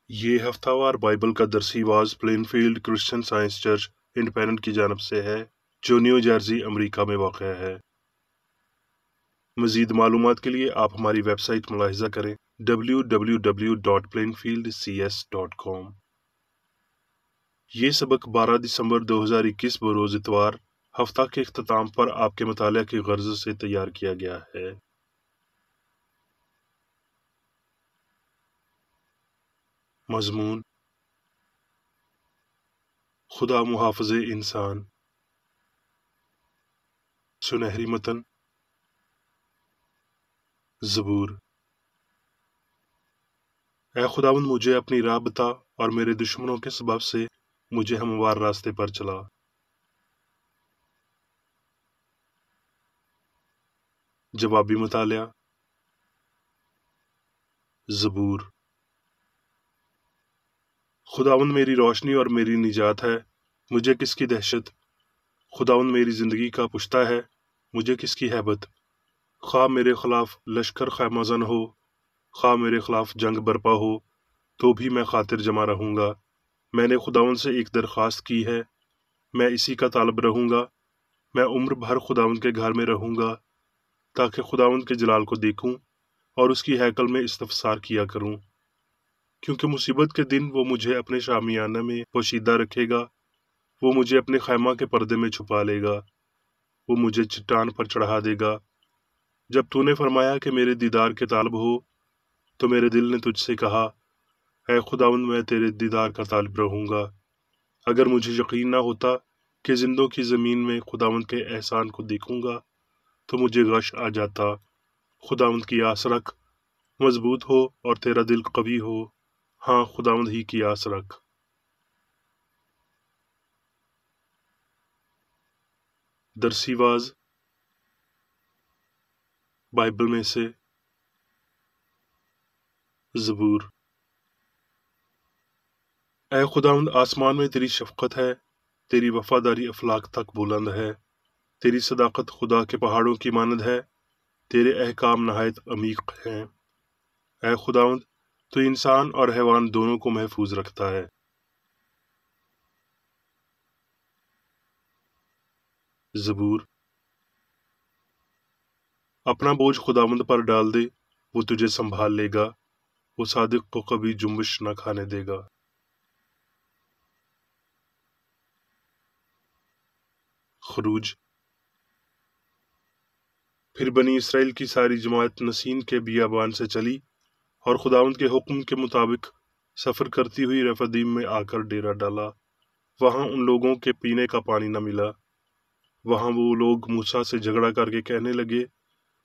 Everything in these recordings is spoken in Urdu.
یہ ہفتہ وار بائبل کا درسی was Plainfield Christian Science Church Independent کی جانب سے ہے جو نیو جرسی امریکہ میں واقع ہے۔ مزید معلومات کے لیے آپ ہماری ویب سائٹ ملاحظہ کریں www.plainfieldcs.com۔ یہ سبق 12 دسمبر 2021 بروز اتوار ہفتہ کے اختتام پر آپ کے مطالعہ کی غرض سے تیار کیا گیا ہے۔ مضمون: خدا محافظ انسان۔ سنہری متن: زبور۔ اے خداوند، مجھے اپنی راہ بتا اور میرے دشمنوں کے سبب سے مجھے ہموار راستے پر چلا۔ جوابی مطالعہ: زبور۔ خداوند میری روشنی اور میری نجات ہے، مجھے کس کی دہشت؟ خداوند میری زندگی کا پشتہ ہے، مجھے کس کی ہیبت؟ خواہ میرے خلاف لشکر خیمہ زن ہو، خواہ میرے خلاف جنگ برپا ہو، تو بھی میں خاطر جمع رہوں گا۔ میں نے خداوند سے ایک درخواست کی ہے، میں اسی کا طالب رہوں گا۔ میں عمر بھر خداوند کے گھر میں رہوں گا تاکہ خداوند کے جلال کو دیکھوں اور اس کی ہیکل میں استفسار کیا کروں، کیونکہ مصیبت کے دن وہ مجھے اپنے شامیانہ میں پوشیدہ رکھے گا، وہ مجھے اپنے خیمہ کے پردے میں چھپا لے گا، وہ مجھے چٹان پر چڑھا دے گا۔ جب تو نے فرمایا کہ میرے دیدار کے طالب ہو، تو میرے دل نے تجھ سے کہا، اے خداوند، میں تیرے دیدار کا طالب رہوں گا۔ اگر مجھے یقین نہ ہوتا کہ زندوں کی زمین میں خداوند کے احسان کو دیکھوں گا تو مجھے غش آ جاتا۔ خداوند کی آس رکھ، مضبوط ہو اور تیرا دل قوی ہو، ہاں خداوند ہی کی آس رکھ۔ درسی واز بائبل میں سے زبور۔ اے خداوند، آسمان میں تیری شفقت ہے، تیری وفاداری افلاک تک بلند ہے، تیری صداقت خدا کے پہاڑوں کی مانند ہے، تیرے احکام نہایت عمیق ہیں۔ اے خداوند، تو انسان اور حیوان دونوں کو محفوظ رکھتا ہے۔ زبور۔ اپنا بوجھ خداوند پر ڈال دے، وہ تجھے سنبھال لے گا، وہ صادق کو کبھی جنبش نہ کھانے دے گا۔ خروج۔ پھر بنی اسرائیل کی ساری جماعت نسین کے بیابان سے چلی اور خداوند کے حکم کے مطابق سفر کرتی ہوئی رفدیم میں آ کر ڈیرا ڈالا۔ وہاں ان لوگوں کے پینے کا پانی نہ ملا۔ وہاں وہ لوگ موسیٰ سے جھگڑا کر کے کہنے لگے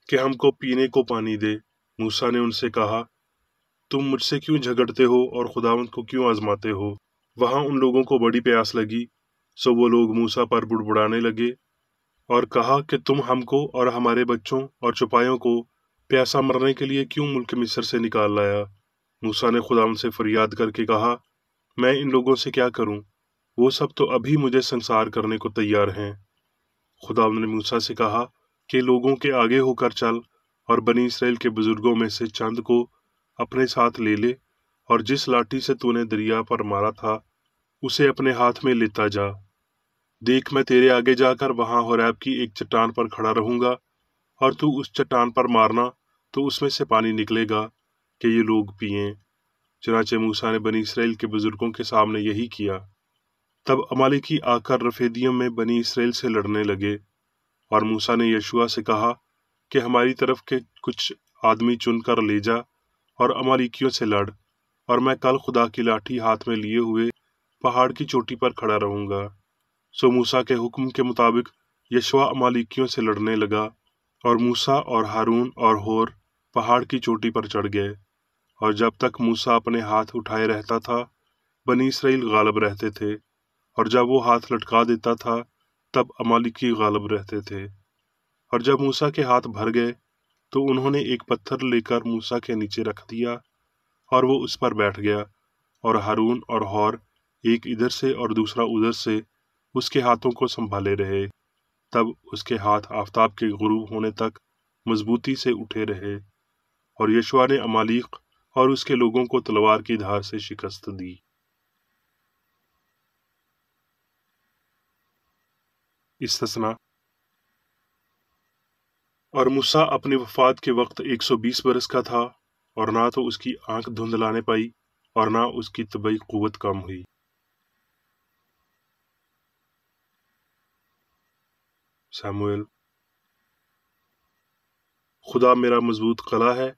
کہ ہم کو پینے کو پانی دے۔ موسیٰ نے ان سے کہا، تم مجھ سے کیوں جھگڑتے ہو اور خداوند کو کیوں آزماتے ہو؟ وہاں ان لوگوں کو بڑی پیاس لگی، سو وہ لوگ موسیٰ پر بڑبڑانے لگے اور کہا کہ تم ہم کو اور ہمارے بچوں اور چوپایوں کو پیاسا مرنے کے لیے کیوں ملک مصر سے نکال لایا؟ موسیٰ نے خداوند سے فریاد کر کے کہا، میں ان لوگوں سے کیا کروں؟ وہ سب تو ابھی مجھے سنسار کرنے کو تیار ہیں۔ خداوند نے موسیٰ سے کہا کہ لوگوں کے آگے ہو کر چل اور بنی اسرائیل کے بزرگوں میں سے چند کو اپنے ساتھ لے لے، اور جس لاٹھی سے تو نے دریا پر مارا تھا اسے اپنے ہاتھ میں لیتا جا۔ دیکھ، میں تیرے آگے جا کر وہاں ہوریب کی ایک چٹان پر کھڑا رہوں گا، اور تو اس چٹان پر مارنا تو اس میں سے پانی نکلے گا کہ یہ لوگ پئیں۔ چنانچہ موسیٰ نے بنی اسرائیل کے بزرگوں کے سامنے یہی کیا۔ تب عمالیکی آ کر رفیدیم میں بنی اسرائیل سے لڑنے لگے، اور موسیٰ نے یشوع سے کہا کہ ہماری طرف کے کچھ آدمی چن کر لے جا اور عمالیکیوں سے لڑ، اور میں کل خدا کی لاٹھی ہاتھ میں لیے ہوئے پہاڑ کی چوٹی پر کھڑا رہوں گا۔ سو موسیٰ کے حکم کے مطابق یشوع عمالیکیوں سے لڑنے لگا، اور موسیٰ اور ہارون اور ہور پہاڑ کی چوٹی پر چڑھ گئے، اور جب تک موسیٰ اپنے ہاتھ اٹھائے رہتا تھا بنی اسرائیل غالب رہتے تھے، اور جب وہ ہاتھ لٹکا دیتا تھا تب عمالیکی غالب رہتے تھے۔ اور جب موسیٰ کے ہاتھ بھر گئے تو انہوں نے ایک پتھر لے کر موسیٰ کے نیچے رکھ دیا، اور وہ اس پر بیٹھ گیا، اور ہارون اور ہور ایک ادھر سے اور دوسرا ادھر سے اس کے ہاتھوں کو سنبھالے رہے۔ تب اس کے ہاتھ آفتاب کے غروب ہونے تک مضبوطی سے اٹھے رہے، اور یشوع نے عمالیق اور اس کے لوگوں کو تلوار کی دھار سے شکست دی۔ استثنا: اور موسیٰ اپنی وفات کے وقت 120 برس کا تھا، اور نہ تو اس کی آنکھ دھندلانے پائی اور نہ اس کی طبعی قوت کم ہوئی۔ ساموئیل: خدا میرا مضبوط قلعہ ہے،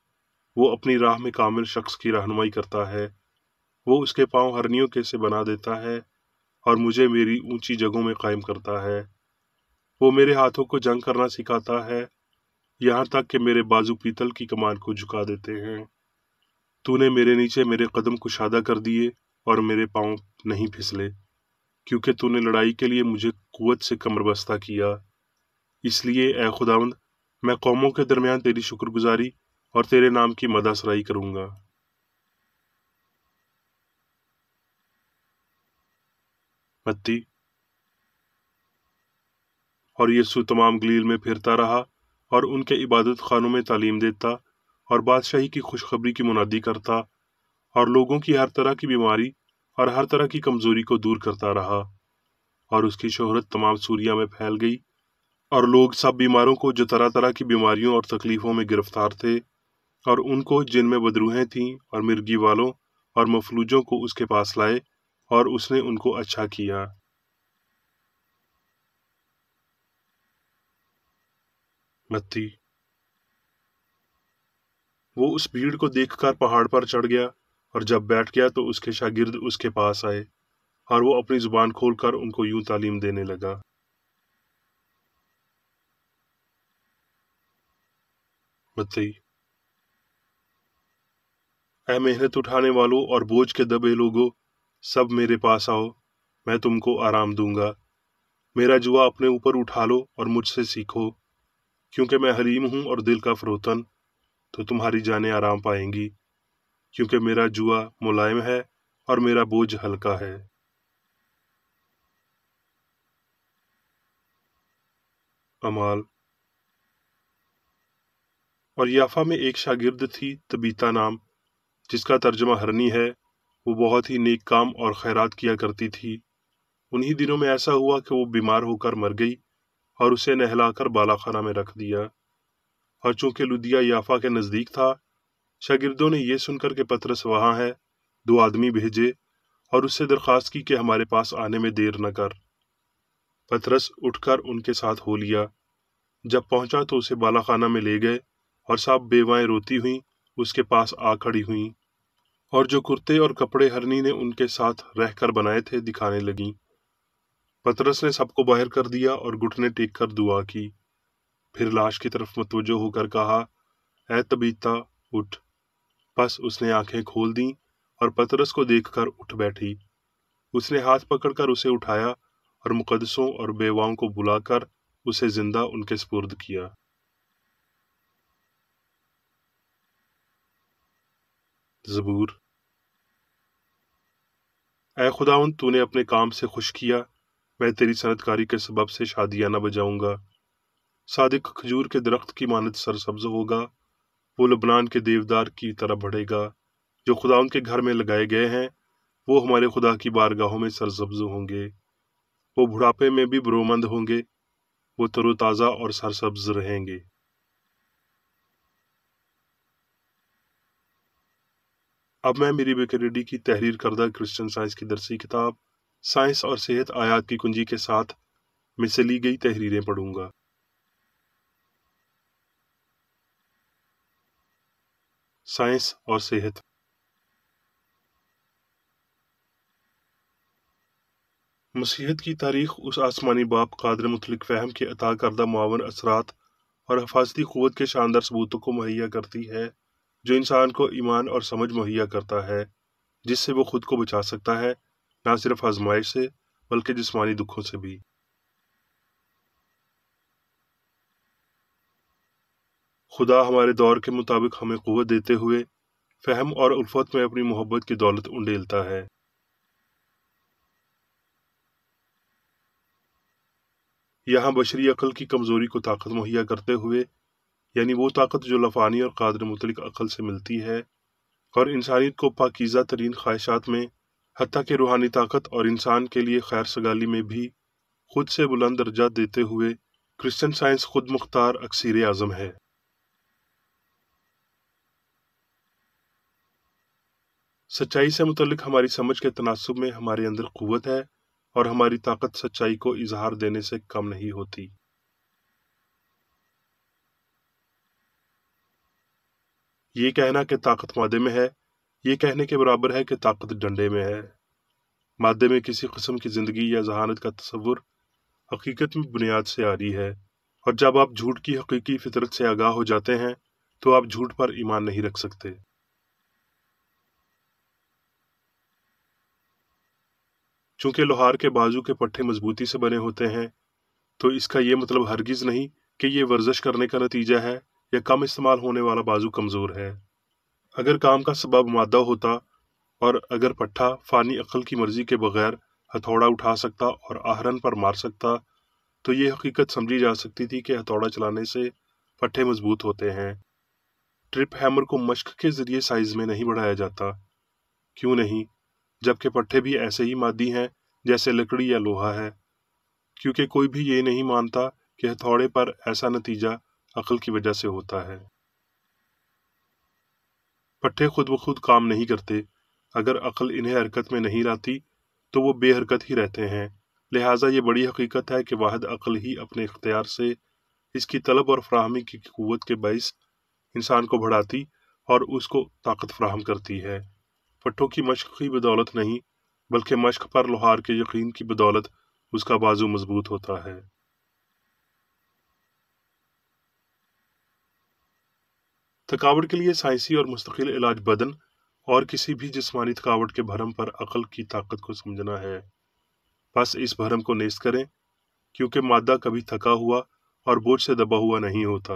وہ اپنی راہ میں کامل شخص کی رہنمائی کرتا ہے۔ وہ اس کے پاؤں ہرنیوں کے سے بنا دیتا ہے اور مجھے میری اونچی جگہوں میں قائم کرتا ہے۔ وہ میرے ہاتھوں کو جنگ کرنا سکھاتا ہے، یہاں تک کہ میرے بازو پیتل کی کمان کو جھکا دیتے ہیں۔ تو نے میرے نیچے میرے قدم کشادہ کر دیے اور میرے پاؤں نہیں پھسلے، کیونکہ تو نے لڑائی کے لیے مجھے قوت سے کمر بستہ کیا۔ اس لیے اے خداوند، میں قوموں کے درمیان تیری شکر گزاری اور تیرے نام کی مدح سرائی کروں گا۔ متی: اور یسوع تمام گلیل میں پھرتا رہا اور ان کے عبادت خانوں میں تعلیم دیتا اور بادشاہی کی خوشخبری کی منادی کرتا اور لوگوں کی ہر طرح کی بیماری اور ہر طرح کی کمزوری کو دور کرتا رہا، اور اس کی شہرت تمام سوریا میں پھیل گئی، اور لوگ سب بیماروں کو جو طرح طرح کی بیماریوں اور تکلیفوں میں گرفتار تھے، اور ان کو جن میں بدروہیں تھیں اور مرگی والوں اور مفلوجوں کو اس کے پاس لائے، اور اس نے ان کو اچھا کیا۔ متی: وہ اس بھیڑ کو دیکھ کر پہاڑ پر چڑھ گیا، اور جب بیٹھ گیا تو اس کے شاگرد اس کے پاس آئے، اور وہ اپنی زبان کھول کر ان کو یوں تعلیم دینے لگا۔ متی: اے محنت اٹھانے والوں اور بوجھ کے دبے لوگوں، سب میرے پاس آؤ، میں تم کو آرام دوں گا۔ میرا جوا اپنے اوپر اٹھا لو اور مجھ سے سیکھو، کیونکہ میں حلیم ہوں اور دل کا فروتن، تو تمہاری جانیں آرام پائیں گی، کیونکہ میرا جوا ملائم ہے اور میرا بوجھ ہلکا ہے۔ اعمال: اور یافا میں ایک شاگرد تھی تبیتا نام، جس کا ترجمہ ہرنی ہے، وہ بہت ہی نیک کام اور خیرات کیا کرتی تھی۔ انہی دنوں میں ایسا ہوا کہ وہ بیمار ہو کر مر گئی، اور اسے نہلا کر بالا خانہ میں رکھ دیا۔ اور چونکہ لدیا یافا کے نزدیک تھا، شاگردوں نے یہ سن کر کہ پطرس وہاں ہے، 2 آدمی بھیجے اور اس سے درخواست کی کہ ہمارے پاس آنے میں دیر نہ کر۔ پطرس اٹھ کر ان کے ساتھ ہو لیا۔ جب پہنچا تو اسے بالا خانہ میں لے گئے، اور سب بیوائیں روتی ہوئیں اس کے پاس آ کھڑی ہوئیں، اور جو کرتے اور کپڑے ہرنی نے ان کے ساتھ رہ کر بنائے تھے دکھانے لگیں۔ پطرس نے سب کو باہر کر دیا اور گھٹنے ٹیک کر دعا کی، پھر لاش کی طرف متوجہ ہو کر کہا، اے تبیتا، اٹھ۔ پس اس نے آنکھیں کھول دیں اور پطرس کو دیکھ کر اٹھ بیٹھی۔ اس نے ہاتھ پکڑ کر اسے اٹھایا اور مقدسوں اور بیواؤں کو بلا کر اسے زندہ ان کے سپرد کیا۔ زبور: اے خداوند، تو نے اپنے کام سے خوش کیا، میں تیری صنعت کاری کے سبب سے شادیاں نہ بجاؤں گا۔ صادق کھجور کے درخت کی مانند سرسبز ہوگا، وہ لبنان کے دیودار کی طرح بڑھے گا۔ جو خداوند کے گھر میں لگائے گئے ہیں، وہ ہمارے خدا کی بارگاہوں میں سرسبز ہوں گے۔ وہ بڑھاپے میں بھی برومند ہوں گے، وہ تر و تازہ اور سرسبز رہیں گے۔ اب میں میری بیکریڈی کی تحریر کردہ کرسچن سائنس کی درسی کتاب سائنس اور صحت آیات کی کنجی کے ساتھ میں سے لی گئی تحریریں پڑھوں گا۔ سائنس اور صحت۔ مسیحت کی تاریخ اس آسمانی باپ قادر مطلق فہم کے عطا کردہ معاون اثرات اور حفاظتی قوت کے شاندار ثبوتوں کو مہیا کرتی ہے، جو انسان کو ایمان اور سمجھ مہیا کرتا ہے، جس سے وہ خود کو بچا سکتا ہے، نہ صرف آزمائش سے بلکہ جسمانی دکھوں سے بھی۔ خدا ہمارے دور کے مطابق ہمیں قوت دیتے ہوئے فہم اور الفت میں اپنی محبت کی دولت انڈیلتا ہے۔ یہاں بشری عقل کی کمزوری کو طاقت مہیا کرتے ہوئے، یعنی وہ طاقت جو لفانی اور قادر مطلق عقل سے ملتی ہے، اور انسانیت کو پاکیزہ ترین خواہشات میں، حتیٰ کہ روحانی طاقت اور انسان کے لیے خیر سگالی میں بھی خود سے بلند درجہ دیتے ہوئے کرسچن سائنس خود مختار اکسیر اعظم ہے۔ سچائی سے متعلق ہماری سمجھ کے تناسب میں ہمارے اندر قوت ہے، اور ہماری طاقت سچائی کو اظہار دینے سے کم نہیں ہوتی۔ یہ کہنا کہ طاقت مادے میں ہے، یہ کہنے کے برابر ہے کہ طاقت ڈنڈے میں ہے۔ مادے میں کسی قسم کی زندگی یا ذہانت کا تصور حقیقت میں بنیاد سے عاری ہے، اور جب آپ جھوٹ کی حقیقی فطرت سے آگاہ ہو جاتے ہیں تو آپ جھوٹ پر ایمان نہیں رکھ سکتے۔ چونکہ لوہار کے بازو کے پٹھے مضبوطی سے بنے ہوتے ہیں، تو اس کا یہ مطلب ہرگز نہیں کہ یہ ورزش کرنے کا نتیجہ ہے یا کم استعمال ہونے والا بازو کمزور ہے۔ اگر کام کا سبب مادہ ہوتا، اور اگر پٹھا فانی عقل کی مرضی کے بغیر ہتھوڑا اٹھا سکتا اور آہرن پر مار سکتا، تو یہ حقیقت سمجھی جا سکتی تھی کہ ہتھوڑا چلانے سے پٹھے مضبوط ہوتے ہیں۔ ٹرپ ہیمر کو مشق کے ذریعے سائز میں نہیں بڑھایا جاتا، کیوں نہیں، جبکہ پٹھے بھی ایسے ہی مادی ہیں جیسے لکڑی یا لوہا ہے، کیونکہ کوئی بھی یہ نہیں مانتا کہ ہتھوڑے پر ایسا نتیجہ عقل کی وجہ سے ہوتا ہے۔ پٹھے خود بخود کام نہیں کرتے، اگر عقل انہیں حرکت میں نہیں لاتی تو وہ بے حرکت ہی رہتے ہیں۔ لہٰذا یہ بڑی حقیقت ہے کہ واحد عقل ہی اپنے اختیار سے اس کی طلب اور فراہمی کی قوت کے باعث انسان کو بڑھاتی اور اس کو طاقت فراہم کرتی ہے۔ پٹھوں کی مشق کی بدولت نہیں، بلکہ مشق پر لوہار کے یقین کی بدولت اس کا بازو مضبوط ہوتا ہے۔ تھکاوٹ کے لیے سائنسی اور مستقل علاج بدن اور کسی بھی جسمانی تھکاوٹ کے بھرم پر عقل کی طاقت کو سمجھنا ہے۔ بس اس بھرم کو نیست کریں، کیونکہ مادہ کبھی تھکا ہوا اور بوجھ سے دبا ہوا نہیں ہوتا۔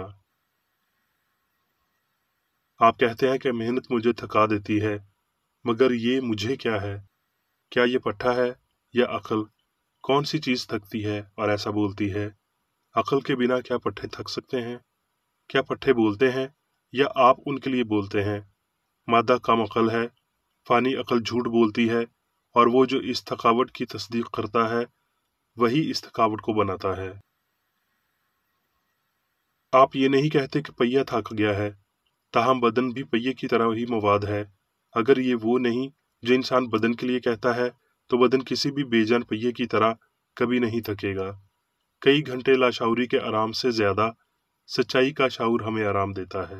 آپ کہتے ہیں کہ محنت مجھے تھکا دیتی ہے، مگر یہ مجھے کیا ہے؟ کیا یہ پٹھا ہے یا عقل؟ کون سی چیز تھکتی ہے اور ایسا بولتی ہے؟ عقل کے بنا کیا پٹھے تھک سکتے ہیں؟ کیا پٹھے بولتے ہیں یا آپ ان کے لیے بولتے ہیں؟ مادہ کم عقل ہے، فانی عقل جھوٹ بولتی ہے، اور وہ جو اس تھکاوٹ کی تصدیق کرتا ہے وہی اس تھکاوٹ کو بناتا ہے۔ آپ یہ نہیں کہتے کہ پہیہ تھک گیا ہے، تاہم بدن بھی پہیے کی طرح ہی مواد ہے۔ اگر یہ وہ نہیں جو انسان بدن کے لیے کہتا ہے، تو بدن کسی بھی بے جان پہیے کی طرح کبھی نہیں تھکے گا۔ کئی گھنٹے لاشعوری کے آرام سے زیادہ سچائی کا شعور ہمیں آرام دیتا ہے۔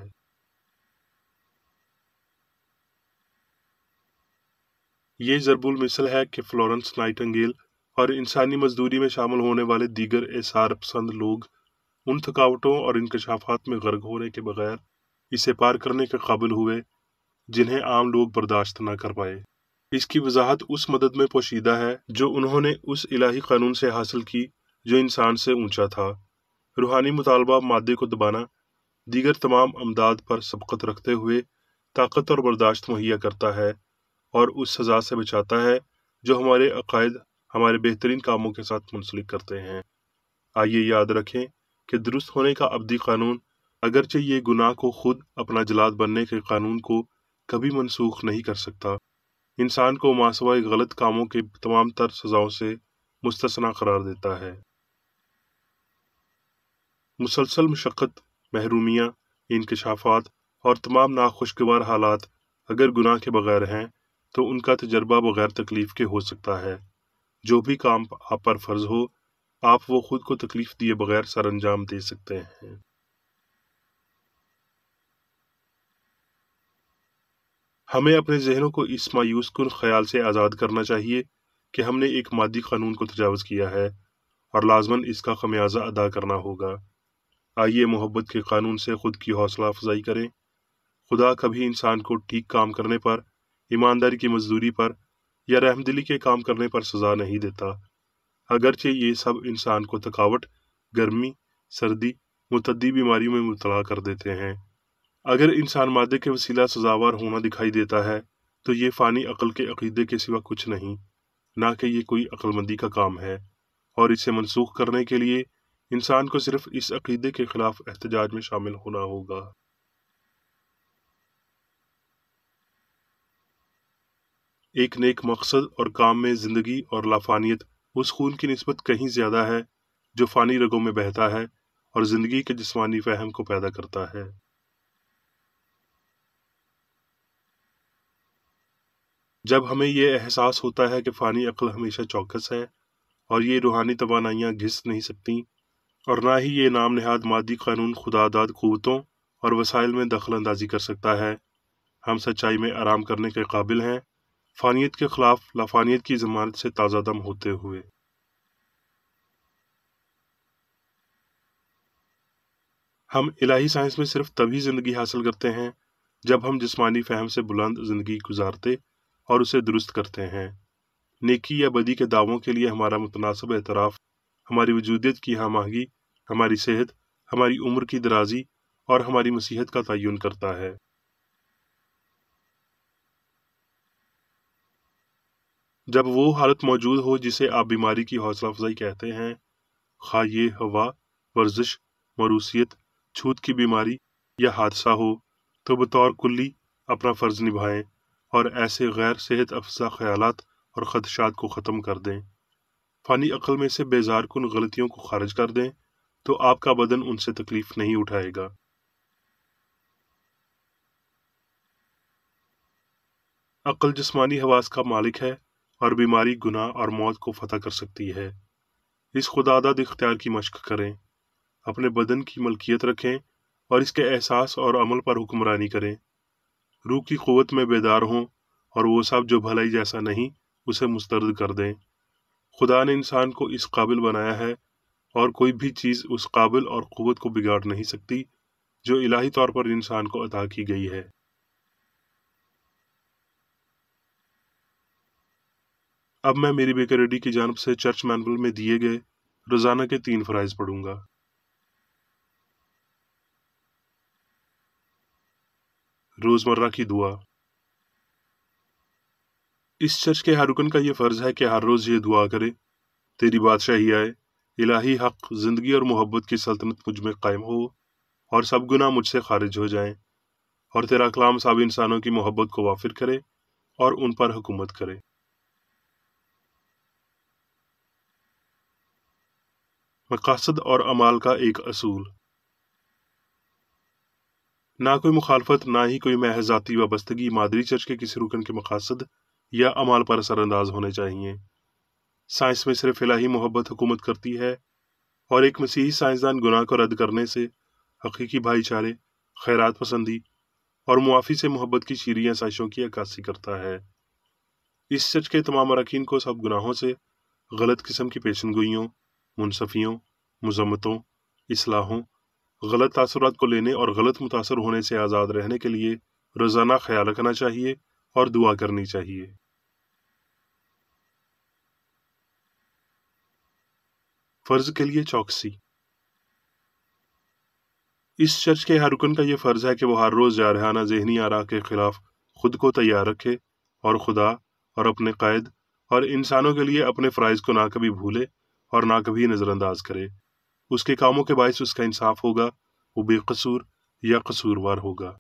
یہ ضرب المثل ہے کہ فلورنس نائٹنگیل اور انسانی مزدوری میں شامل ہونے والے دیگر اثار پسند لوگ ان تھکاوٹوں اور انکشافات میں غرق ہونے کے بغیر اسے پار کرنے کے قابل ہوئے جنہیں عام لوگ برداشت نہ کر پائے۔ اس کی وضاحت اس مدد میں پوشیدہ ہے جو انہوں نے اس الہی قانون سے حاصل کی جو انسان سے اونچا تھا۔ روحانی مطالبہ مادے کو دبانا دیگر تمام امداد پر سبقت رکھتے ہوئے طاقت اور برداشت مہیا کرتا ہے اور اس سزا سے بچاتا ہے جو ہمارے عقائد ہمارے بہترین کاموں کے ساتھ منسلک کرتے ہیں۔ آئیے یاد رکھیں کہ درست ہونے کا ابدی قانون، اگرچہ یہ گناہ کو خود اپنا جلاد بننے کے قانون کو کبھی منسوخ نہیں کر سکتا، انسان کو ماسوائے غلط کاموں کے تمام تر سزاؤں سے مستثنی قرار دیتا ہے۔ مسلسل مشقت، محرومیاں، انکشافات اور تمام ناخوشگوار حالات اگر گناہ کے بغیر ہیں تو ان کا تجربہ بغیر تکلیف کے ہو سکتا ہے۔ جو بھی کام آپ پر فرض ہو، آپ وہ خود کو تکلیف دیے بغیر سر انجام دے سکتے ہیں۔ ہمیں اپنے ذہنوں کو اس مایوس کن خیال سے آزاد کرنا چاہیے کہ ہم نے ایک مادی قانون کو تجاوز کیا ہے اور لازماً اس کا خمیازہ ادا کرنا ہوگا۔ آئیے محبت کے قانون سے خود کی حوصلہ افزائی کریں۔ خدا کبھی انسان کو ٹھیک کام کرنے پر، ایمانداری کی مزدوری پر یا رحم دلی کے کام کرنے پر سزا نہیں دیتا، اگرچہ یہ سب انسان کو تھکاوٹ، گرمی، سردی، متعدی بیماریوں میں مبتلا کر دیتے ہیں۔ اگر انسان مادے کے وسیلہ سزاوار ہونا دکھائی دیتا ہے تو یہ فانی عقل کے عقیدے کے سوا کچھ نہیں، نہ کہ یہ کوئی عقل مندی کا کام ہے، اور اسے منسوخ کرنے کے لیے انسان کو صرف اس عقیدے کے خلاف احتجاج میں شامل ہونا ہوگا۔ ایک نیک مقصد اور کام میں زندگی اور لافانیت اس خون کی نسبت کہیں زیادہ ہے جو فانی رگوں میں بہتا ہے اور زندگی کے جسمانی فہم کو پیدا کرتا ہے۔ جب ہمیں یہ احساس ہوتا ہے کہ فانی عقل ہمیشہ چوکس ہے اور یہ روحانی توانائیاں گھس نہیں سکتی، اور نہ ہی یہ نام نہاد مادی قانون خدا داد قوتوں اور وسائل میں دخل اندازی کر سکتا ہے، ہم سچائی میں آرام کرنے کے قابل ہیں، فانیت کے خلاف لافانیت کی ضمانت سے تازہ دم ہوتے ہوئے۔ ہم الہی سائنس میں صرف تبھی زندگی حاصل کرتے ہیں جب ہم جسمانی فہم سے بلند زندگی گزارتے اور اسے درست کرتے ہیں۔ نیکی یا بدی کے دعووں کے لیے ہمارا متناسب اعتراف ہماری وجودیت کی ہم آہنگی، ہماری صحت، ہماری عمر کی درازی اور ہماری مسیحت کا تعین کرتا ہے۔ جب وہ حالت موجود ہو جسے آپ بیماری کی حوصلہ افزائی کہتے ہیں، خواہ یہ ہوا، ورزش، موروثیت، چھوت کی بیماری یا حادثہ ہو، تو بطور کلی اپنا فرض نبھائیں اور ایسے غیر صحت افزا خیالات اور خدشات کو ختم کر دیں۔ فانی عقل میں سے بیزار کن غلطیوں کو خارج کر دیں تو آپ کا بدن ان سے تکلیف نہیں اٹھائے گا۔ عقل جسمانی حواس کا مالک ہے اور بیماری، گناہ اور موت کو فتح کر سکتی ہے۔ اس خداداد اختیار کی مشق کریں، اپنے بدن کی ملکیت رکھیں اور اس کے احساس اور عمل پر حکمرانی کریں۔ روح کی قوت میں بیدار ہوں اور وہ سب جو بھلائی جیسا نہیں اسے مسترد کر دیں۔ خدا نے انسان کو اس قابل بنایا ہے اور کوئی بھی چیز اس قابل اور قوت کو بگاڑ نہیں سکتی جو الہی طور پر انسان کو عطا کی گئی ہے۔ اب میں میری بیکر ریڈی کی جانب سے چرچ مینول میں دیے گئے روزانہ کے 3 فرائض پڑھوں گا۔ روزمرہ کی دعا۔ اس چرچ کے ہر رکن کا یہ فرض ہے کہ ہر روز یہ دعا کرے: تیری بادشاہی آئے، الہی حق، زندگی اور محبت کی سلطنت مجھ میں قائم ہو اور سب گناہ مجھ سے خارج ہو جائیں، اور تیرا کلام سب انسانوں کی محبت کو وافر کرے اور ان پر حکومت کرے۔ مقاصد اور اعمال کا ایک اصول۔ نہ کوئی مخالفت، نہ ہی کوئی محض ذاتی وابستگی مادری چرچ کے کسی رکن کے مقاصد یا اعمال پر اثر انداز ہونے چاہیے۔ سائنس میں صرف الہی محبت حکومت کرتی ہے، اور ایک مسیحی سائنسدان گناہ کو رد کرنے سے، حقیقی بھائی چارے، خیرات پسندی اور معافی سے محبت کی شیریں آسائشوں کی عکاسی کرتا ہے۔ اس چرچ کے تمام اراکین کو سب گناہوں سے، غلط قسم کی پیشن گوئیوں، منصفیوں، مذمتوں، اصلاحوں، غلط تاثرات کو لینے اور غلط متاثر ہونے سے آزاد رہنے کے لیے روزانہ خیال رکھنا چاہیے اور دعا کرنی چاہیے۔ فرض کے لیے چوکسی۔ اس چرچ کے ہر رکن کا یہ فرض ہے کہ وہ ہر روز جارحانہ ذہنی آراء کے خلاف خود کو تیار رکھے اور خدا اور اپنے قائد اور انسانوں کے لیے اپنے فرائض کو نہ کبھی بھولے اور نہ کبھی نظر انداز کرے۔ اس کے کاموں کے باعث اس کا انصاف ہوگا، وہ بے قصور یا قصوروار ہوگا۔